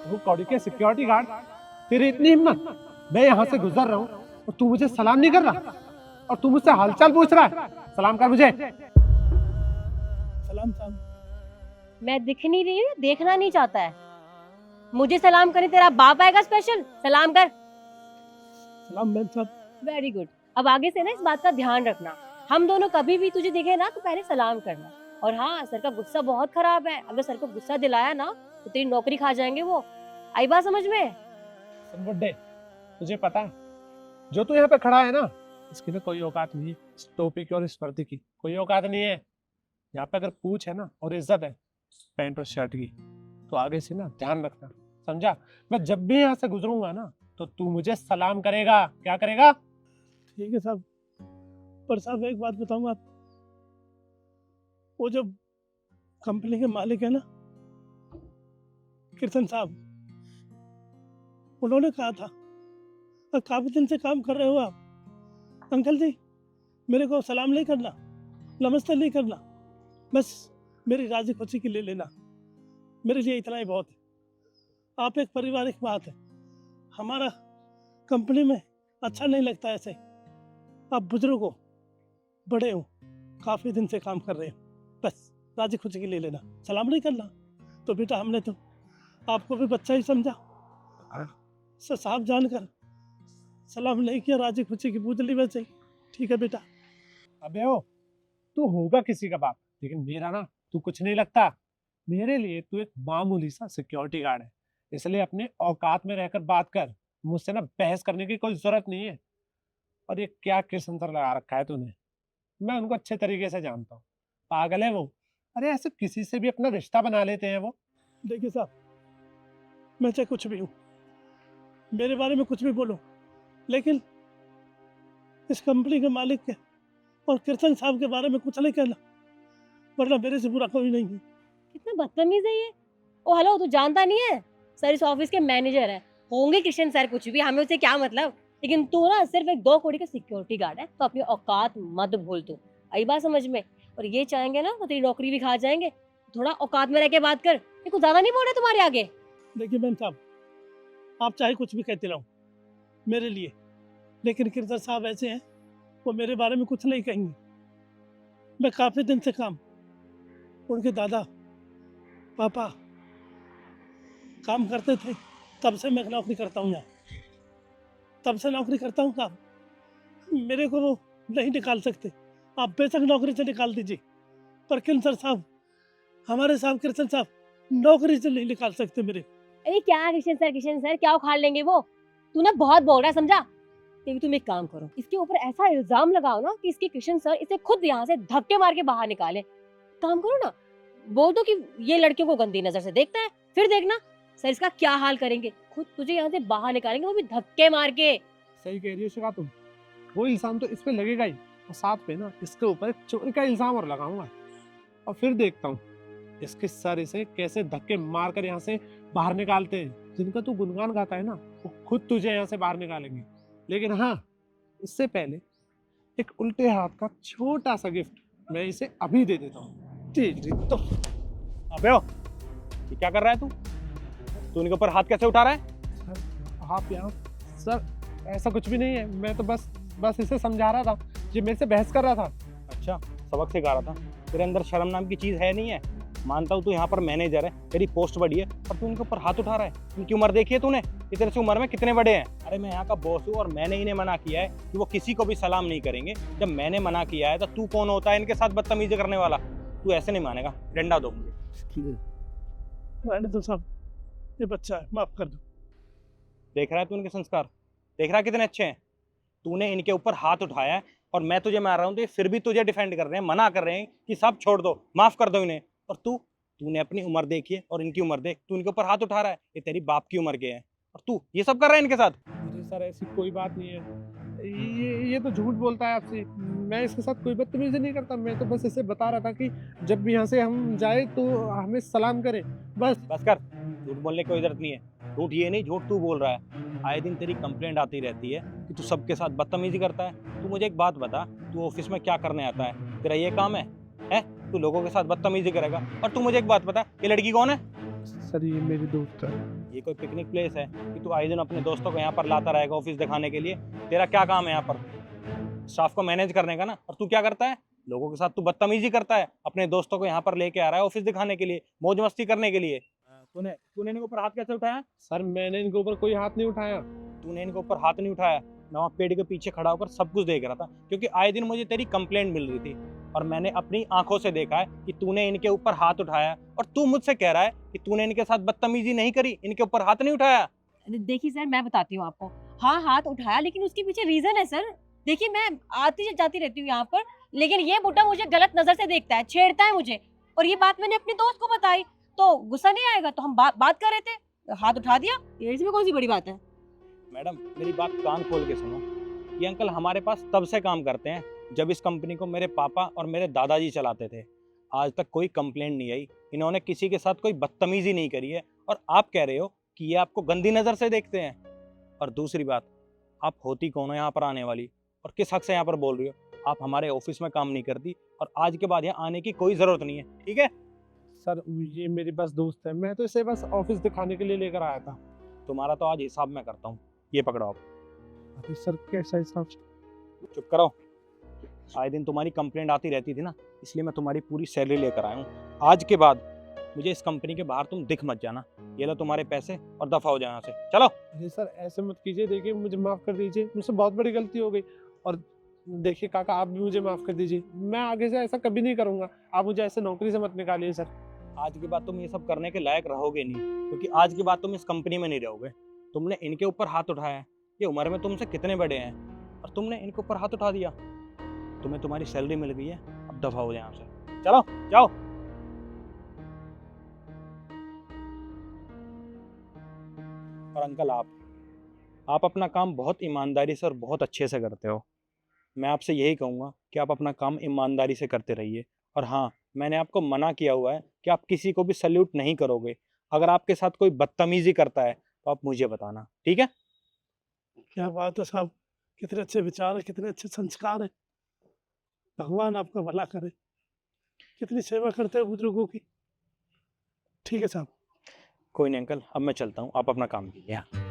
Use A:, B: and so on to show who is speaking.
A: वो कौड़ी के सिक्योरिटी गार्ड, तेरी इतनी हिम्मत, मैं यहाँ से गुजर रहा हूँ और तू मुझे सलाम नहीं कर रहा, और तू मुझसे हालचाल पूछ रहा है। सलाम कर मुझे।
B: सलाम साहब।
C: मैं दिख नहीं रही हूँ, देखना नहीं चाहता है। मुझे सलाम करे तेरा बाप आएगा स्पेशल, सलाम कर।
B: सलाम मैम साहब।
C: Very good. अब आगे से ना इस बात का ध्यान रखना, हम दोनों कभी भी तुझे दिखे ना तो पहले सलाम करना। और हाँ, सर का गुस्सा बहुत खराब है, अगर सर को गुस्सा दिलाया ना तो तेरी नौकरी खा जाएंगे वो। आई बात समझ में?
A: बुड्ढे, तुझे पता है जो तू यहाँ पे खड़ा है ना, इसकी ना कोई औकात नहीं है, इस टोपी की और इस वर्दी की कोई औकात नहीं है। यहाँ पे अगर पूछ है ना और इज्जत है पैंट और शर्ट की, तो आगे से ना ध्यान रखना, समझा? मैं जब भी यहाँ से गुजरूंगा ना तो तू मुझे सलाम करेगा। क्या करेगा?
B: ठीक है साहब। पर साहब एक बात बताऊं, आप वो जो कंपनी के मालिक है ना, कीर्तन साहब, उन्होंने कहा था काफी दिन से काम कर रहे हो आप, अंकल जी मेरे को सलाम नहीं करना, नमस्ते नहीं करना, बस मेरी राजी खुशी की ले लेना, मेरे लिए इतना ही बहुत है। आप एक पारिवारिक बात है, हमारा कंपनी में अच्छा नहीं लगता ऐसे। आप बुजुर्ग हो, बड़े हो, काफ़ी दिन से काम कर रहे हो, बस राजी खुशी की ले लेना, सलाम नहीं करना। तो बेटा हमने तो आपको भी बच्चा ही समझा, साहब जानकर सलाम नहीं किया, राजी खुशी की पूछ ली वैसे ही। ठीक है बेटा।
A: अबे ओ, तू होगा किसी का बाप, लेकिन मेरा ना तू कुछ नहीं लगता। मेरे लिए तू एक मामूली सा सिक्योरिटी गार्ड है, इसलिए अपने औकात में रहकर बात कर। मुझसे ना बहस करने की कोई जरूरत नहीं है। और ये क्या किस्म सर लगा रखा है तूने, मैं उनको अच्छे तरीके से जानता हूँ, पागल है वो। अरे ऐसे किसी से भी अपना रिश्ता बना लेते हैं वो।
B: देखिए साहब, मैं चाहे कुछ भी हूँ, मेरे बारे में कुछ भी बोलो, लेकिन इस कंपनी के मालिक के और कीर्तन साहब के बारे में कुछ नहीं कहना, वरना मेरे से बुरा कोई नहीं है।
C: कितना बदतमीज है ये। ओ हेलो, तू जानता नहीं है सर इस ऑफिस के मैनेजर है, होंगे किशन सर कुछ भी, हमें उससे क्या मतलब। लेकिन तू ना सिर्फ एक 2 कौड़ी का सिक्योरिटी गार्ड है, तो अपनी औकात मत भूल तू। आई बात समझ में? और ये चाहेंगे ना तो तेरी नौकरी भी खा जाएंगे। थोड़ा औकात में रह के बात कर, ये कुछ ज्यादा नहीं बोल रहे तुम्हारे आगे।
B: देखिए मैम साहब, आप चाहे कुछ भी कहते रहो मेरे लिए, लेकिन कीर्तन साहब ऐसे हैं, वो मेरे बारे में कुछ नहीं कहेंगे। मैं काफ़ी दिन से काम, उनके दादा पापा काम करते थे, तब से मैं नौकरी करता हूँ यहाँ, तब से नौकरी करता हूँ काम। मेरे को वो नहीं निकाल सकते, आप बेशक नौकरी से निकाल दीजिए, पर कीर्तन साहब, हमारे साहब कीर्तन साहब नौकरी से नहीं निकाल सकते मेरे।
C: अरे क्या किशन सर क्या उखाड़ लेंगे वो। तू ना बहुत बोल रहा है, समझा? क्योंकि तुम एक काम करो, इसके ऊपर ऐसा इल्जाम लगाओ ना कि इसके किशन सर इसे खुद यहाँ से धक्के मार के बाहर निकाले। काम करो ना, बोल दो कि ये लड़कियों को गंदी नजर से देखता है, फिर देखना सर इसका क्या हाल करेंगे, खुद तुझे यहाँ से बाहर निकालेंगे, वो भी धक्के मार के।
A: सही कह रही हो शिखा तुम, वो इल्जाम तो इस पे लगेगा ही, और साथ पे ना इसके ऊपर एक चोरी का इल्जाम और लगाऊंगा, और फिर देखता हूँ इसके सर इसे कैसे धक्के मार कर यहाँ से बाहर निकालते हैं। जिनका तू गुणगान गाता है ना, वो खुद तुझे यहाँ से बाहर निकालेंगे। लेकिन हाँ, इससे पहले एक उल्टे हाथ का छोटा सा गिफ्ट मैं इसे अभी दे देता हूँ। ठीक तो
D: अबे ओ, ये क्या कर रहा है तू इनके ऊपर हाथ कैसे उठा रहा है?
A: आप यहाँ सर, ऐसा कुछ भी नहीं है, मैं तो बस इसे समझा रहा था, ये मेरे से बहस कर रहा था।
D: अच्छा, सबक सिखा रहा था। तेरे अंदर शर्म नाम की चीज है नहीं है? मानता हूँ तू यहाँ पर मैनेजर है, तेरी पोस्ट बड़ी है, पर तू इनके ऊपर हाथ उठा रहा है। इनकी उम्र देखी है तूने? इतने से उम्र में कितने बड़े हैं? अरे मैं यहाँ का बॉस हूँ और मैंने इन्हें मना किया है कि वो किसी को भी सलाम नहीं करेंगे। जब मैंने मना किया है तो तू कौन होता है इनके साथ बदतमीजी करने वाला? तू ऐसे नहीं मानेगा, डंडा दो मुझे।
B: रहने दो साहब, ये बच्चा है, माफ कर दो।
D: देख रहा है तू इनके संस्कार? देख रहा है कितने अच्छे हैं? तूने इनके ऊपर हाथ उठाया है और मैं तुझे मार रहा हूँ तो ये फिर भी तुझे डिफेंड कर रहे हैं, मना कर रहे हैं कि सब छोड़ दो, माफ कर दो इन्हें। और तूने अपनी उम्र देखी है और इनकी उम्र देख, तू इनके ऊपर हाथ उठा रहा है, ये तेरी बाप की उम्र के हैं और तू ये सब कर रहा है इनके साथ।
A: अरे सर ऐसी कोई बात नहीं है, ये तो झूठ बोलता है आपसे। मैं इसके साथ कोई बदतमीजी नहीं करता, मैं तो बस इसे बता रहा था कि जब भी यहाँ से हम जाए तो हमें सलाम करे, बस
D: कर, झूठ बोलने की कोई जरूरत नहीं है। झूठ ये नहीं, झूठ तू बोल रहा है। आए दिन तेरी कंप्लेंट आती रहती है कि तू सबके साथ बदतमीजी करता है। तू मुझे एक बात बता, तू ऑफिस में क्या करने आता है? तेरा ये काम है? तू लोगों के साथ बदतमीजी करेगा। और तू मुझे एक बात बता, ये लड़की कौन है?
A: सर ये मेरी दोस्त है।
D: ये कोई पिकनिक प्लेस है कि तू आए दिन अपने दोस्तों को यहाँ पर लाता रहेगा ऑफिस दिखाने के लिए? तेरा क्या काम है यहाँ पर? स्टाफ को मैनेज करने का ना। और तू क्या करता है? लोगों के साथ तू बदतमीजी करता है। अपने दोस्तों को यहाँ पर लेके आ रहा है ऑफिस दिखाने के लिए, मौज मस्ती करने के लिए। तूने तूने इनके ऊपर हाथ कैसे उठाया?
A: सर मैंने इनके ऊपर कोई हाथ नहीं उठाया।
D: तूने इनके ऊपर हाथ नहीं उठाया। मैं वहाँ पेड़ के पीछे खड़ा होकर सब कुछ देख रहा था, क्योंकि आए दिन मुझे तेरी कंप्लेंट मिल रही थी और मैंने अपनी आंखों से देखा है कि तूने इनके ऊपर हाथ उठाया। और तू मुझसे कह रहा है कि तूने इनके साथ बदतमीजी नहीं करी, इनके ऊपर हाथ नहीं उठाया।
C: देखिए सर, मैं बताती हूँ आपको। हाँ, हाथ उठाया, लेकिन उसके पीछे रीजन है सर। देखिए, मैं आती जाती रहती हूँ यहाँ पर, लेकिन ये बुड्ढा मुझे गलत नजर से देखता है, छेड़ता है मुझे। और ये बात मैंने अपने दोस्त को बताई, तो गुस्सा नहीं आएगा? तो हम बात कर रहे थे, हाथ उठा दिया, ये इसमें कौन सी बड़ी बात है?
D: मैडम मेरी बात कान खोल के सुनो। ये अंकल हमारे पास तब से काम करते हैं जब इस कंपनी को मेरे पापा और मेरे दादाजी चलाते थे। आज तक कोई कंप्लेंट नहीं आई, इन्होंने किसी के साथ कोई बदतमीजी नहीं करी है। और आप कह रहे हो कि ये आपको गंदी नज़र से देखते हैं। और दूसरी बात, आप होती कौन हो यहाँ पर आने वाली, और किस हक से यहाँ पर बोल रही हो? आप हमारे ऑफिस में काम नहीं करती और आज के बाद यहाँ आने की कोई ज़रूरत नहीं है, ठीक है?
A: सर ये मेरी बस दोस्त है, मैं तो इसे बस ऑफिस दिखाने के लिए लेकर आया था।
D: तुम्हारा तो आज हिसाब मैं करता हूँ। ये पकड़ो आप।
A: अरे सर कैसा हिसाब?
D: चुप करो। आए दिन तुम्हारी कंप्लेंट आती रहती थी ना, इसलिए मैं तुम्हारी पूरी सैलरी लेकर आया हूँ। आज के बाद मुझे इस कंपनी के बाहर तुम दिख मत जाना। ये लो तुम्हारे पैसे और दफा हो जाए यहाँ से, चलो।
A: अरे सर ऐसे मत कीजिए, देखिए मुझे माफ़ कर दीजिए, मुझसे बहुत बड़ी गलती हो गई। और देखिए काका, आप भी मुझे माफ़ कर दीजिए, मैं आगे से ऐसा कभी नहीं करूँगा। आप मुझे ऐसे नौकरी से मत निकालिए सर।
D: आज के बाद तुम ये सब करने के लायक रहोगे नहीं, क्योंकि आज के बाद तुम इस कंपनी में नहीं रहोगे। तुमने इनके ऊपर हाथ उठाया है, ये उम्र में तुमसे कितने बड़े हैं और तुमने इनके ऊपर हाथ उठा दिया। तुम्हें तुम्हारी सैलरी मिल गई है, अब दफा हो जाए यहाँ से, चलो जाओ। और अंकल आप अपना काम बहुत ईमानदारी से और बहुत अच्छे से करते हो। मैं आपसे यही कहूँगा कि आप अपना काम ईमानदारी से करते रहिए। और हाँ, मैंने आपको मना किया हुआ है कि आप किसी को भी सल्यूट नहीं करोगे। अगर आपके साथ कोई बदतमीजी करता है तो आप मुझे बताना, ठीक है?
B: क्या बात है साहब, कितने अच्छे विचार है, कितने अच्छे संस्कार है। भगवान आपका भला करे। कितनी सेवा करते हैं बुजुर्गों की। ठीक है साहब।
D: कोई नहीं अंकल, अब मैं चलता हूँ, आप अपना काम कीजिए।